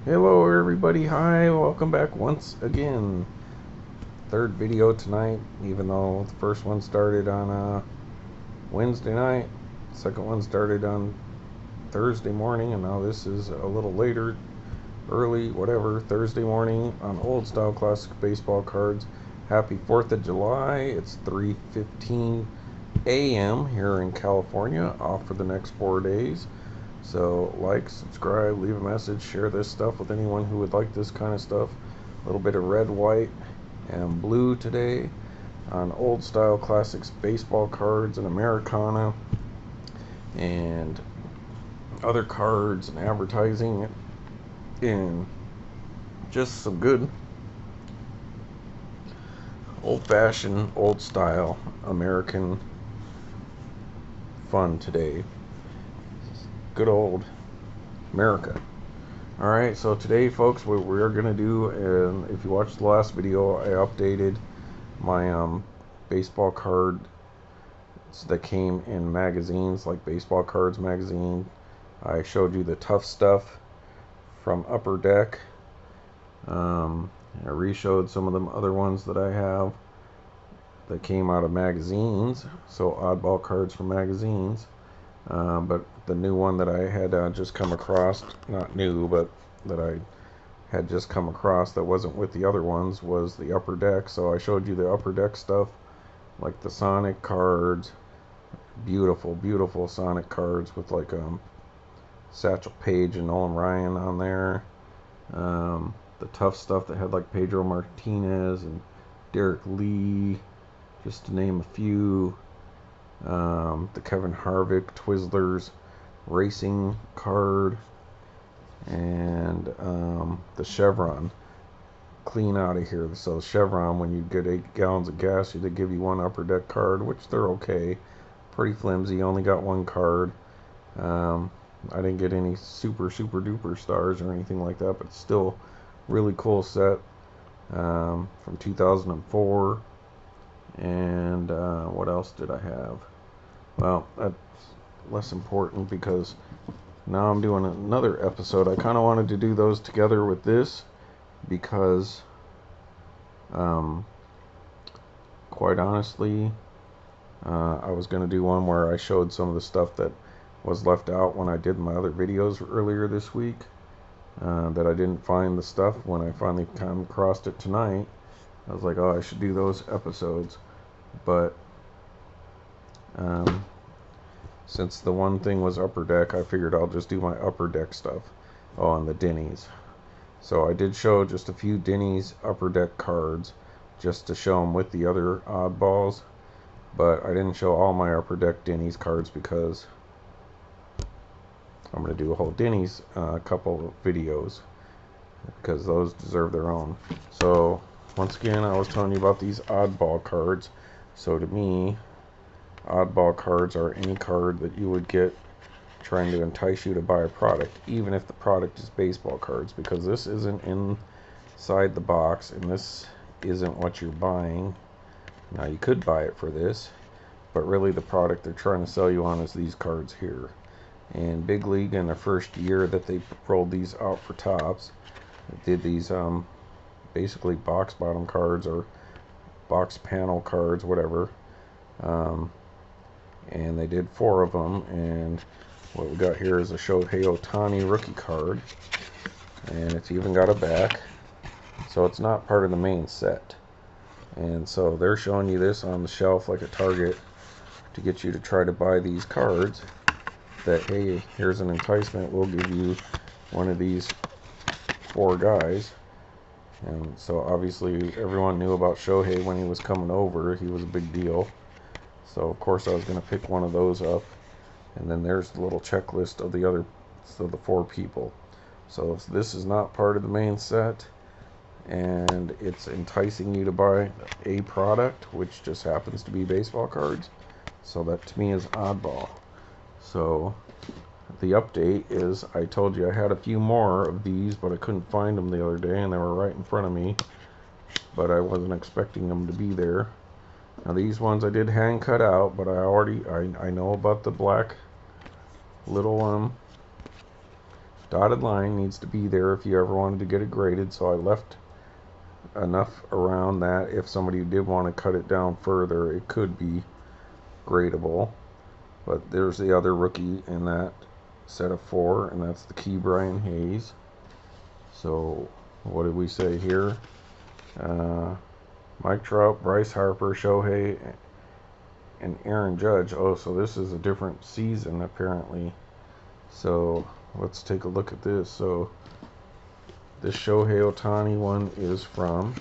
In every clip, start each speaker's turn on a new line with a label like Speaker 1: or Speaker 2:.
Speaker 1: Hello everybody, hi, welcome back once again. Third video tonight, even though the first one started on Wednesday night, second one started on Thursday morning, and now this is a little later, early, whatever, Thursday morning on Old Style Classic Baseball Cards. Happy 4th of July, it's 3:15 a.m. here in California, off for the next 4 days. So like, subscribe, leave a message, share this stuff with anyone who would like this kind of stuff. A little bit of red, white, and blue today on Old Style Classics baseball cards and Americana and other cards and advertising and just some good old-fashioned, old-style American fun today. Good old America. Alright, so today folks, what we're going to do, and if you watched the last video, I updated my baseball cards that came in magazines, like Baseball Cards magazine. I showed you the tough stuff from Upper Deck. I re-showed some of them other ones that I have that came out of magazines, so oddball cards from magazines. But the new one that I had just come across, not new, but that I had just come across that wasn't with the other ones, was the Upper Deck. So I showed you the Upper Deck stuff, like the Sonic cards, beautiful, beautiful Sonic cards with like Satchel Paige and Nolan Ryan on there. The tough stuff that had like Pedro Martinez and Derek Lee, just to name a few. The Kevin Harvick Twizzlers racing card, and the Chevron clean out of here. So Chevron, when you get 8 gallons of gas, they give you one Upper Deck card, which they're okay, pretty flimsy. Only got one card. I didn't get any super duper stars or anything like that, but still really cool set from 2004. And what else did I have? Well, that's less important because now I'm doing another episode. I kind of wanted to do those together with this because, quite honestly, I was going to do one where I showed some of the stuff that was left out when I did my other videos earlier this week, that I didn't find the stuff when I finally come across it tonight. I was like, oh, I should do those episodes. But since the one thing was Upper Deck, I figured I'll just do my Upper Deck stuff. Oh, and the Denny's. So I did show just a few Denny's Upper Deck cards, just to show them with the other oddballs. But I didn't show all my Upper Deck Denny's cards because I'm going to do a whole Denny's couple of videos, because those deserve their own. So once again, I was telling you about these oddball cards. So to me, oddball cards are any card that you would get trying to entice you to buy a product, even if the product is baseball cards, because this isn't inside the box and this isn't what you're buying. Now you could buy it for this, but really the product they're trying to sell you on is these cards here. And Big League, in their first year that they rolled these out for Topps, did these basically box bottom cards or box panel cards, whatever. And they did 4 of them, and what we got here is a Shohei Ohtani rookie card, and it's even got a back, so it's not part of the main set. And so they're showing you this on the shelf like a Target to get you to try to buy these cards, that hey, here's an enticement, we'll give you one of these 4 guys. And so obviously everyone knew about Shohei when he was coming over. He was a big deal. So of course I was going to pick one of those up. And then there's the little checklist of the other, so the 4 people. So this is not part of the main set, and it's enticing you to buy a product, which just happens to be baseball cards. So that to me is oddball. So the update is, I told you I had a few more of these, but I couldn't find them the other day, and they were right in front of me, but I wasn't expecting them to be there. Now these ones I did hand cut out, but I know about the black little dotted line needs to be there if you ever wanted to get it graded, so I left enough around that if somebody did want to cut it down further, it could be gradable. But there's the other rookie in that set of 4, and that's the Keebler. So what did we say here? Mike Trout, Bryce Harper, Shohei, and Aaron Judge. Oh, so this is a different season apparently. So let's take a look at this. So this Shohei Ohtani one is from,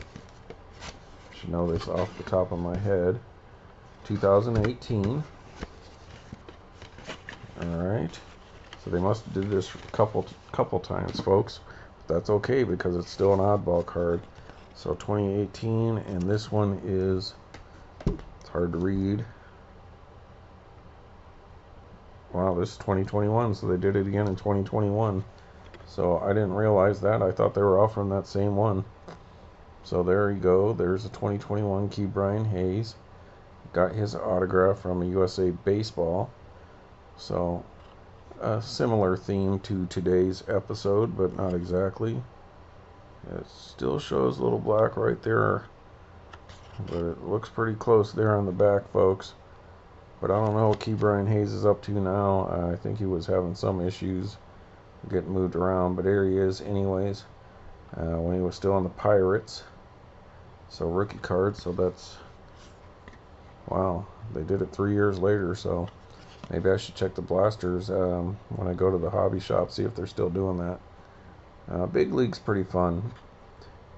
Speaker 1: I should know this off the top of my head, 2018. Alright, so they must have did this a couple times, folks. But that's okay because it's still an oddball card. So 2018, and this one is, it's hard to read. Wow, this is 2021, so they did it again in 2021. So I didn't realize that. I thought they were all from that same one. So there you go. There's a 2021 Keebler. Got his autograph from a USA Baseball. So a similar theme to today's episode, but not exactly. It still shows a little black right there, but it looks pretty close there on the back, folks. But I don't know what Keebler is up to now. I think he was having some issues getting moved around, but there he is anyways, when he was still on the Pirates. So rookie card, so that's, wow, they did it 3 years later, so maybe I should check the blasters when I go to the hobby shop, see if they're still doing that. Big League's pretty fun.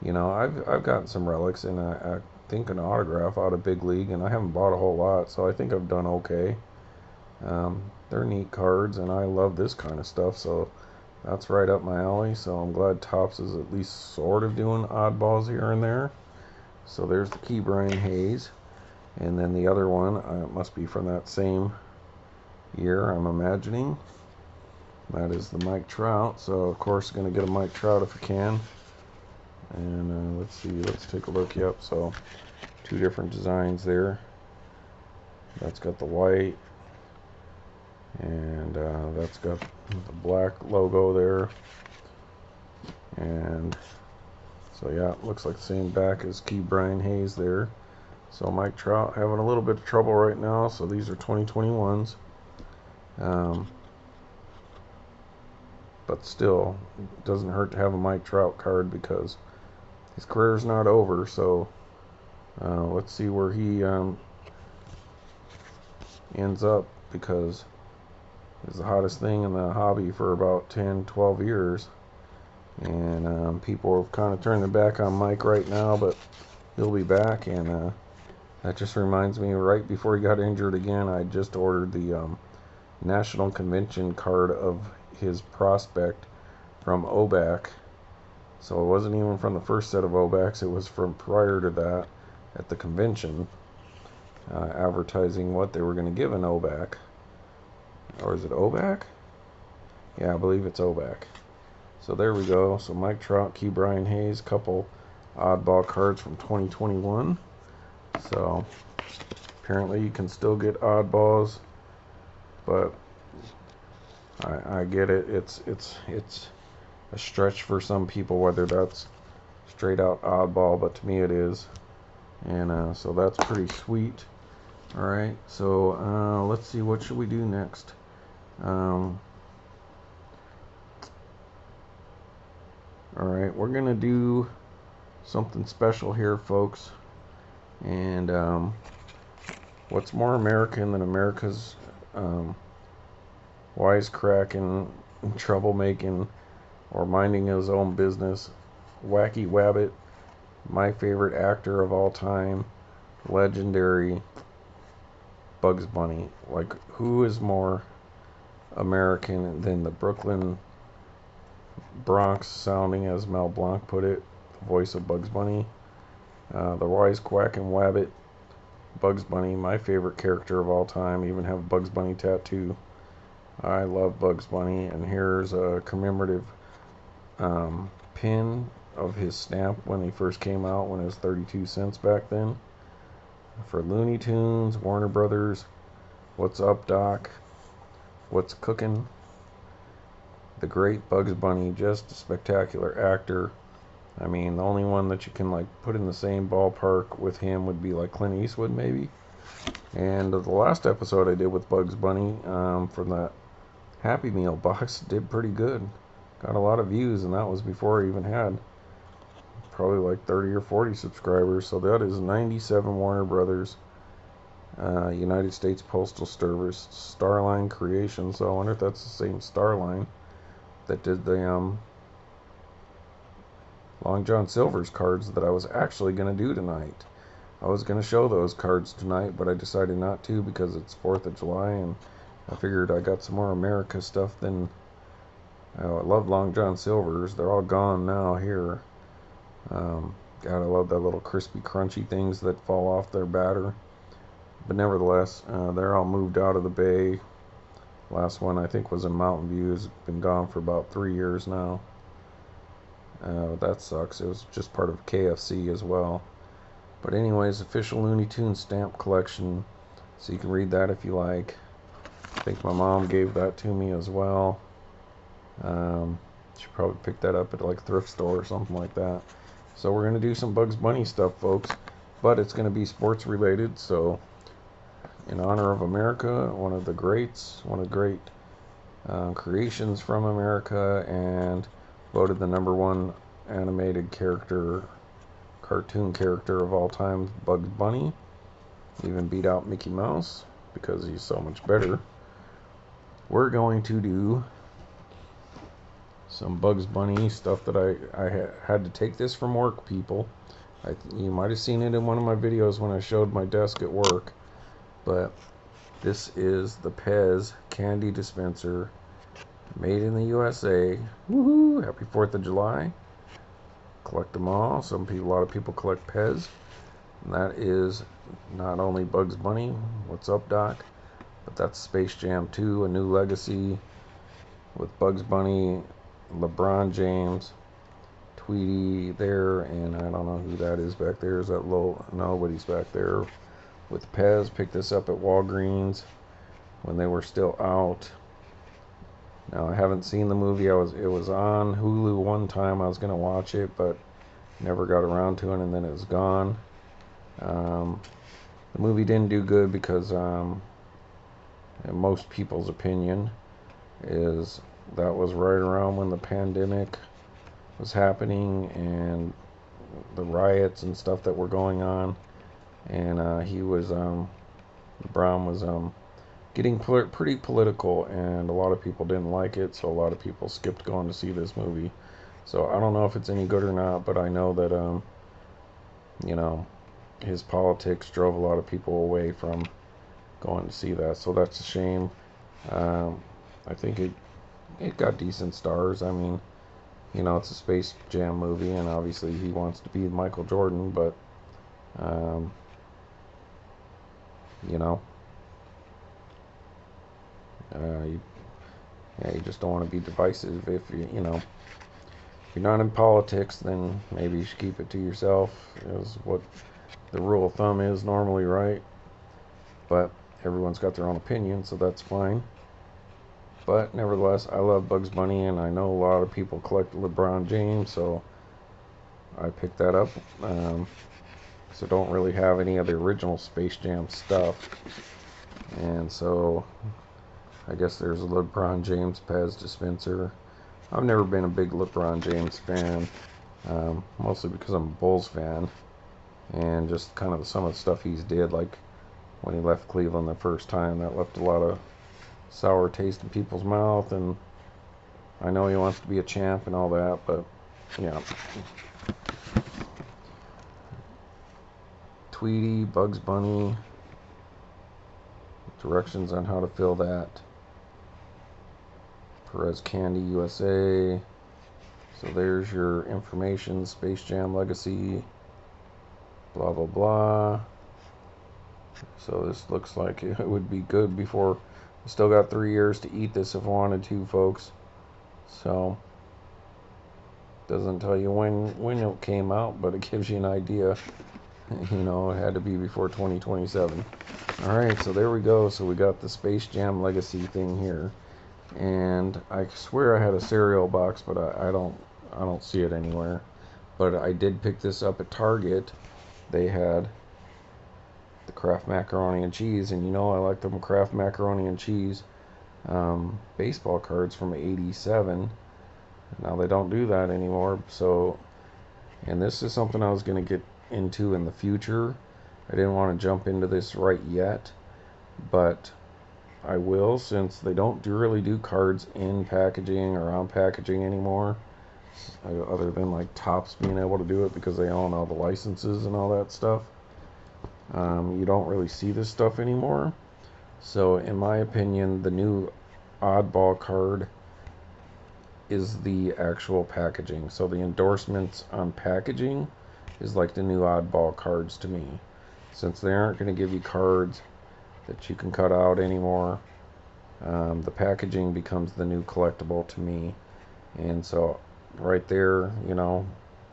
Speaker 1: You know, I've gotten some relics, and I think an autograph out of Big League, and I haven't bought a whole lot, so I think I've done okay. They're neat cards, and I love this kind of stuff, so that's right up my alley. So I'm glad Topps is at least sort of doing oddballs here and there. So there's the Keebler, and then the other one, it must be from that same year, I'm imagining. That is the Mike Trout. So of course going to get a Mike Trout if I can. And let's see, let's take a look. Yep, so 2 different designs there. That's got the white, and that's got the black logo there. And so yeah, it looks like the same back as Keebler there. So Mike Trout having a little bit of trouble right now, so these are 2021s. But still, it doesn't hurt to have a Mike Trout card because his career's not over. So let's see where he ends up, because he's the hottest thing in the hobby for about 10-12 years. And people have kind of turned their back on Mike right now, but he'll be back. And that just reminds me, right before he got injured again, I just ordered the National Convention card of his prospect from OBAC. So it wasn't even from the first set of OBACs, it was from prior to that at the convention, advertising what they were going to give an OBAC. Or is it OBAC? Yeah, I believe it's OBAC. So there we go. So Mike Trout, Keebler, couple oddball cards from 2021. So apparently you can still get oddballs, but I get it. It's a stretch for some people whether that's straight out oddball, but to me it is. And so that's pretty sweet. All right. So let's see, what should we do next? Alright, we're going to do something special here, folks. And what's more American than America's wisecracking, troublemaking, or minding his own business? Wacky Wabbit, my favorite actor of all time, legendary Bugs Bunny. Like, who is more American than the Brooklyn Bronx sounding, as Mel Blanc put it, the voice of Bugs Bunny, the wisecracking Wabbit, Bugs Bunny, my favorite character of all time. Even have a Bugs Bunny tattoo. I love Bugs Bunny. And here's a commemorative pin of his stamp when he first came out, when it was 32 cents back then, for Looney Tunes, Warner Brothers, What's Up Doc, What's Cookin', the great Bugs Bunny, just a spectacular actor. I mean, the only one that you can like put in the same ballpark with him would be like Clint Eastwood, maybe. And the last episode I did with Bugs Bunny from that Happy Meal box did pretty good. Got a lot of views, and that was before I even had probably like 30 or 40 subscribers. So that is 97 Warner Brothers, United States Postal Service, Starline Creation. So I wonder if that's the same Starline that did the Long John Silver's cards that I was actually going to do tonight. I was going to show those cards tonight, but I decided not to because it's 4th of July, and I figured I got some more America stuff than... I love Long John Silver's. They're all gone now here. God, I love that little crispy, crunchy things that fall off their batter. But nevertheless, they're all moved out of the bay. Last one I think was in Mountain View. It's been gone for about 3 years now. That sucks. It was just part of KFC as well. But anyways, official Looney Tunes stamp collection. So you can read that if you like. I think my mom gave that to me as well. She probably picked that up at like a thrift store or something like that. So we're going to do some Bugs Bunny stuff, folks. But it's going to be sports related. So in honor of America, one of the greats, one of the great creations from America, and voted the #1 animated character, cartoon character of all time, Bugs Bunny. Even beat out Mickey Mouse because he's so much better. We're going to do some Bugs Bunny stuff that I had to take this from work, people. You might have seen it in one of my videos when I showed my desk at work. But this is the Pez candy dispenser, made in the USA. Woohoo! Happy 4th of July. Collect them all. A lot of people collect Pez. And that is not only Bugs Bunny, what's up, Doc? But that's Space Jam 2, A New Legacy, with Bugs Bunny, LeBron James, Tweety there, and I don't know who that is back there. Is that low? Nobody's back there. With Pez, picked this up at Walgreens when they were still out. Now I haven't seen the movie. It was on Hulu one time. I was gonna watch it, but never got around to it, and then it was gone. The movie didn't do good because, in most people's opinion, is that was right around when the pandemic was happening and the riots and stuff that were going on. And LeBron was getting pretty political, and a lot of people didn't like it, so a lot of people skipped going to see this movie. So I don't know if it's any good or not, but I know that his politics drove a lot of people away from going to see that, so that's a shame. I think it got decent stars. I mean, it's a Space Jam movie, and obviously he wants to be Michael Jordan, but you just don't want to be divisive. If if you're not in politics, then maybe you should keep it to yourself, is what the rule of thumb is normally, right? But everyone's got their own opinion, so that's fine. But nevertheless, I love Bugs Bunny, and I know a lot of people collect LeBron James, so I picked that up. So don't really have any of the original Space Jam stuff. And so I guess there's a LeBron James Pez dispenser. I've never been a big LeBron James fan, mostly because I'm a Bulls fan, and just kind of some of the stuff he's did, like when he left Cleveland the first time, that left a lot of sour taste in people's mouth. And I know he wants to be a champ and all that, but yeah. Tweety, Bugs Bunny, directions on how to fill that. Perez Candy USA. So there's your information. Space Jam Legacy, blah blah blah. So this looks like it would be good before. Still got 3 years to eat this if I wanted to, folks. So doesn't tell you when it came out, but it gives you an idea. It had to be before 2027. Alright, so there we go. So we got the Space Jam Legacy thing here. And I swear I had a cereal box, but I don't see it anywhere. But I did pick this up at Target. They had the Kraft macaroni and cheese, and I like them Kraft macaroni and cheese baseball cards from '87. Now they don't do that anymore. So, and this is something I was going to get into in the future. I didn't want to jump into this right yet, but I will, since they don't really do cards in packaging or on packaging anymore, other than like Topps being able to do it because they own all the licenses and all that stuff. You don't really see this stuff anymore. So in my opinion, the new Oddball card is the actual packaging. So the endorsements on packaging is like the new Oddball cards to me. Since they aren't going to give you cards that you can cut out anymore, the packaging becomes the new collectible to me. And so right there,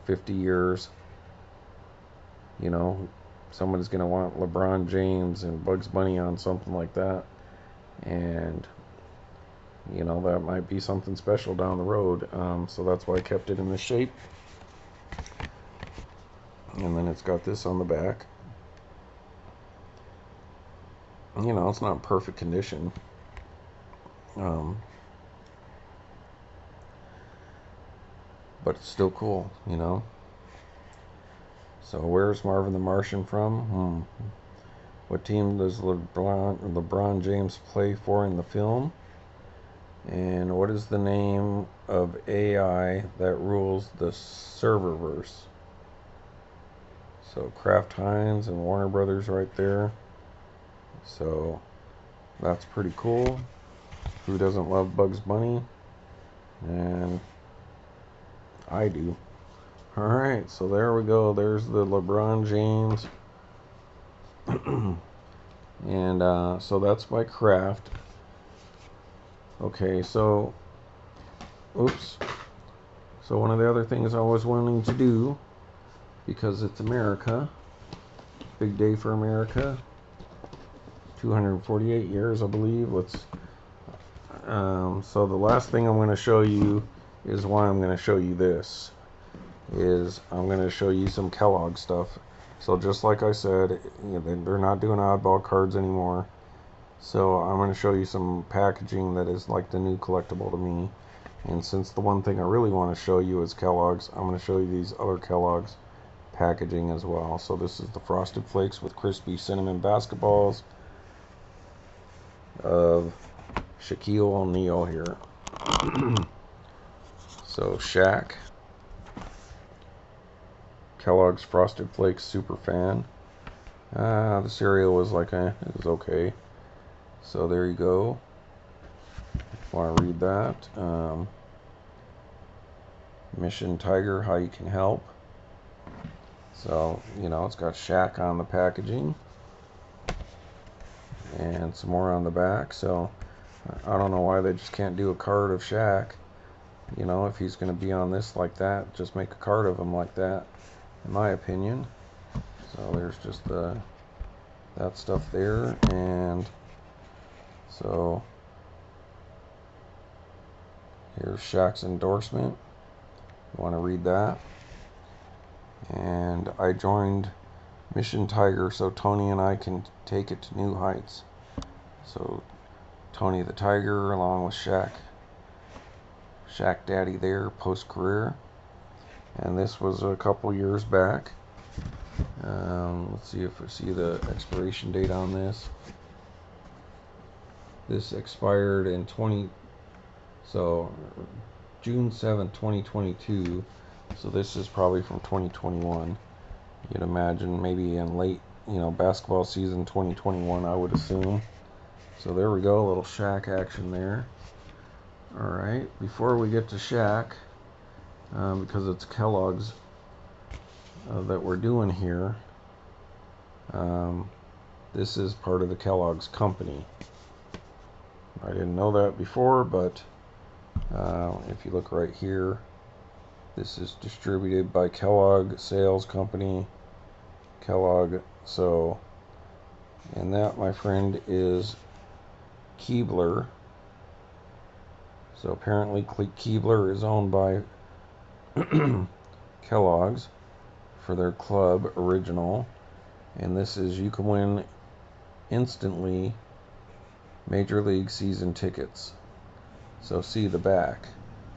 Speaker 1: 50 years, someone's going to want LeBron James and Bugs Bunny on something like that. And, that might be something special down the road. So that's why I kept it in this shape. And then it's got this on the back. It's not in perfect condition. But it's still cool, So where's Marvin the Martian from? What team does LeBron James play for in the film? And what is the name of AI that rules the serververse? So Kraft Heinz and Warner Brothers right there. So that's pretty cool. Who doesn't love Bugs Bunny? And I do. Alright, so there we go. There's the LeBron James. And so that's by Kraft. Okay, so oops. So one of the other things I was wanting to do, because it's America, big day for America, 248 years, I believe. So the last thing I'm going to show you is why I'm going to show you this. I'm going to show you some Kellogg stuff. So just like I said, they're not doing oddball cards anymore. So I'm going to show you some packaging that is like the new collectible to me. And since the one thing I really want to show you is Kellogg's, I'm going to show you these other Kellogg's packaging as well. So this is the Frosted Flakes with crispy cinnamon basketballs of Shaquille O'Neal here. So Shaq, Kellogg's Frosted Flakes super fan. The cereal was like, it was okay. So there you go. Want to read that? Mission Tiger, how you can help. So, it's got Shaq on the packaging. And some more on the back. So, I don't know why they just can't do a card of Shaq. If he's going to be on this like that, just make a card of him like that, in my opinion. So, there's just that stuff there. And so here's Shaq's endorsement. You want to read that? And I joined Mission Tiger so Tony and I can take it to new heights. So Tony the Tiger along with Shaq Daddy there post career. And this was a couple years back. Let's see if we see the expiration date on this. This expired in June 7th, 2022. So this is probably from 2021. You'd imagine maybe in late, basketball season 2021, I would assume. So there we go, a little Shaq action there. Alright, before we get to Shaq, because it's Kellogg's that we're doing here, this is part of the Kellogg's company. I didn't know that before, but if you look right here, this is distributed by Kellogg Sales Company, Kellogg. So, and that, my friend, is Keebler. So apparently Keebler is owned by Kellogg's for their club original. And this is, you can win instantly Major League season tickets. So see the back.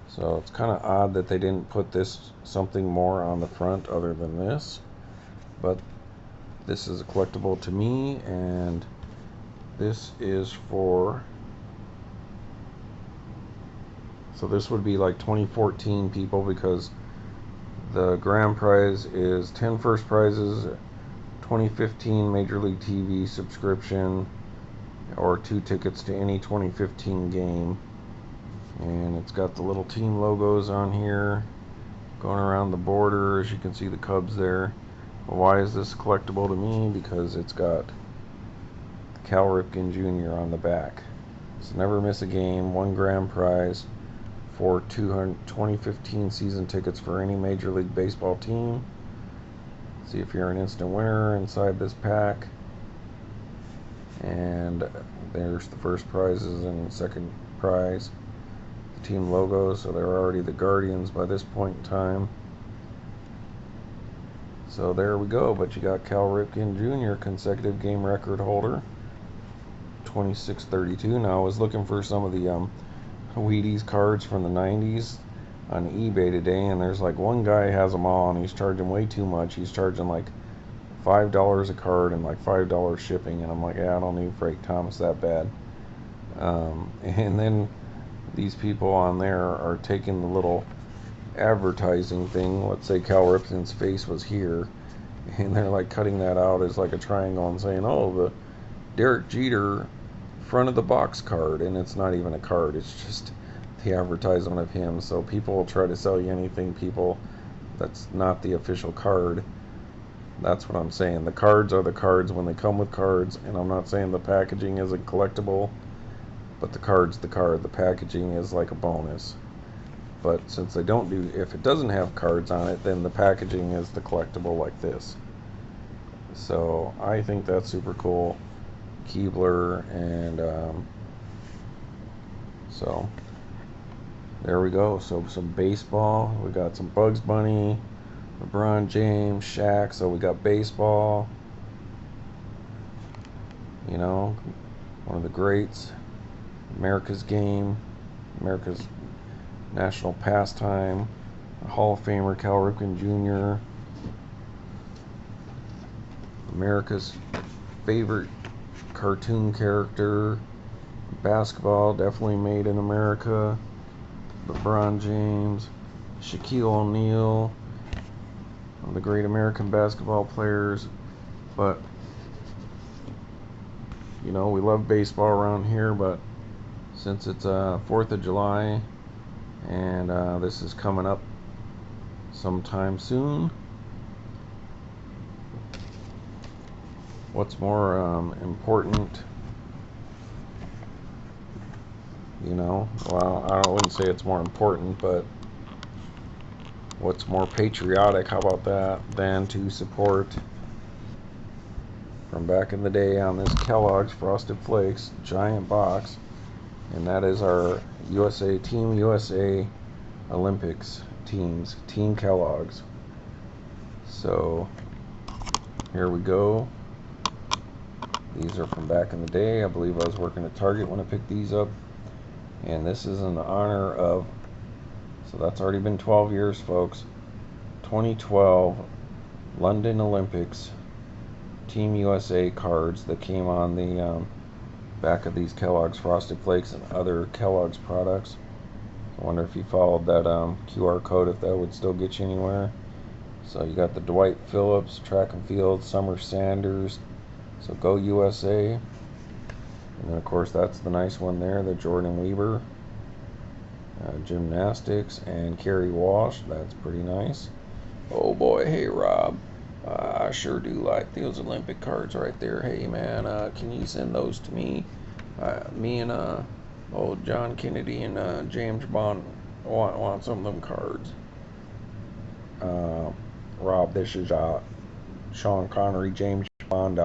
Speaker 1: So it's kind of odd that they didn't put this something more on the front other than this. But this is a collectible to me, and this is for, so this would be like 2014 people, because the grand prize is 10 first prizes, 2015 Major League TV subscription, or 2 tickets to any 2015 game. And it's got the little team logos on here going around the border. As you can see, the Cubs there. Why is this collectible to me? Because it's got Cal Ripken Jr. on the back. So never miss a game, 1 grand prize for 2015 season tickets for any Major League Baseball team. See if you're an instant winner inside this pack. And there's the first prizes and second prize. The team logos, so they're already the Guardians by this point in time. So there we go. But you got Cal Ripken Jr., consecutive game record holder, 2632. Now I was looking for some of the Wheaties cards from the 90s on eBay today, and there's like one guy has them all, and he's charging way too much. He's charging like $5 a card and like $5 shipping, and I'm like, yeah, I don't need Frank Thomas that bad. And then these people on there are taking the little advertising thing. Let's say Cal Ripken's face was here, and they're like cutting that out as like a triangle and saying, oh, the Derek Jeter front of the box card, and it's not even a card, it's just the advertisement of him. So people will try to sell you anything, people, that's not the official card. That's what I'm saying. The cards are the cards when they come with cards, and I'm not saying the packaging isn't collectible, but the card's the card. The packaging is like a bonus. But since they don't do, if it doesn't have cards on it, then the packaging is the collectible like this. So I think that's super cool. Keebler, and so there we go. So some baseball. We got some Bugs Bunny, LeBron James, Shaq. So we got baseball. You know, one of the greats. America's game, America's national pastime. A Hall of Famer, Cal Ripken Jr. America's favorite cartoon character. Basketball, definitely made in America. LeBron James, Shaquille O'Neal, one of the great American basketball players. But you know, we love baseball around here, but since it's 4th of July, and this is coming up sometime soon, what's more important, you know, well, I wouldn't say it's more important, but what's more patriotic, how about that, than to support, from back in the day on this Kellogg's Frosted Flakes giant box, and that is our USA, Team USA Olympics teams, Team Kellogg's. So here we go. These are from back in the day. I believe I was working at Target when I picked these up. And this is in honor of, so that's already been 12 years, folks. 2012 London Olympics Team USA cards that came on the back of these Kellogg's Frosted Flakes and other Kellogg's products. I wonder if you followed that QR code, if that would still get you anywhere. So you got the Dwight Phillips, track and field, Summer Sanders, so go USA. And then of course that's the nice one there, the Jordyn Wieber, gymnastics, and Keri Walsh. That's pretty nice. Oh boy, hey Rob, I sure do like those Olympic cards right there. Hey man, can you send those to me? Me and old John Kennedy and James Bond want some of them cards. Rob, this is Sean Connery, James Bond.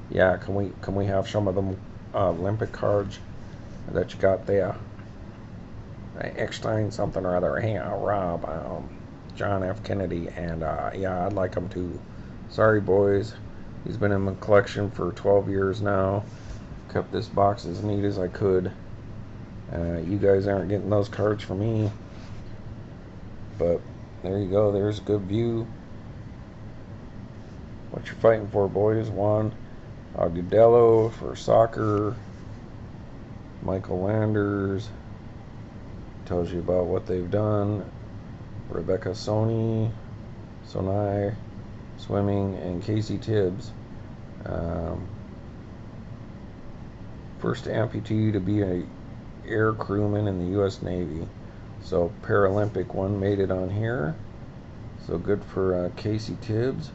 Speaker 1: Yeah, can we have some of them Olympic cards that you got there? Eckstein something or other. Hey, Rob, John F. Kennedy, and yeah, I'd like him too. Sorry, boys. He's been in my collection for 12 years now. Kept this box as neat as I could. You guys aren't getting those cards from me. But there you go. There's a good view. What you're fighting for, boys. Juan Agudelo for soccer. Michael Landers. Tells you about what they've done. Rebecca Sonai, swimming, and Casey Tibbs. First amputee to be an air crewman in the U.S. Navy. So Paralympic one made it on here. So good for Casey Tibbs.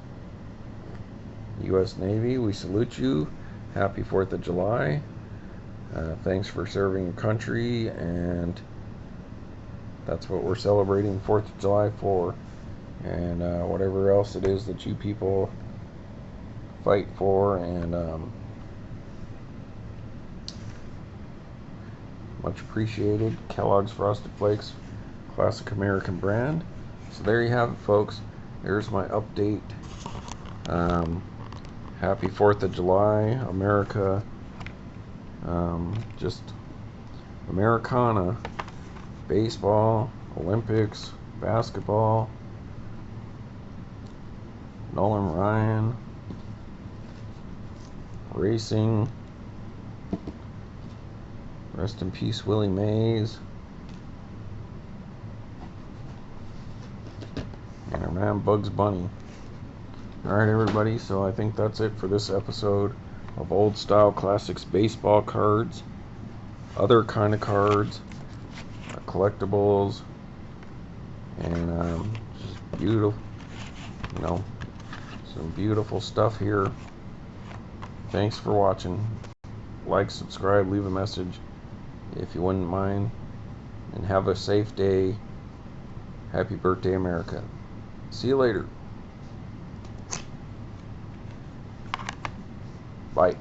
Speaker 1: U.S. Navy, we salute you. Happy 4th of July. Thanks for serving your country, and that's what we're celebrating 4th of July for. And whatever else it is that you people fight for, and much appreciated. Kellogg's Frosted Flakes, classic American brand. So there you have it, folks. There's my update. Happy 4th of July, America. Just Americana. Baseball, Olympics, basketball, Nolan Ryan, racing, rest in peace Willie Mays, and our man Bugs Bunny. Alright everybody, so I think that's it for this episode of Old Style Classics baseball cards, other kind of cards, collectibles, and just beautiful, some beautiful stuff here. Thanks for watching. Like, subscribe, leave a message if you wouldn't mind, and have a safe day. Happy birthday, America. See you later. Bye.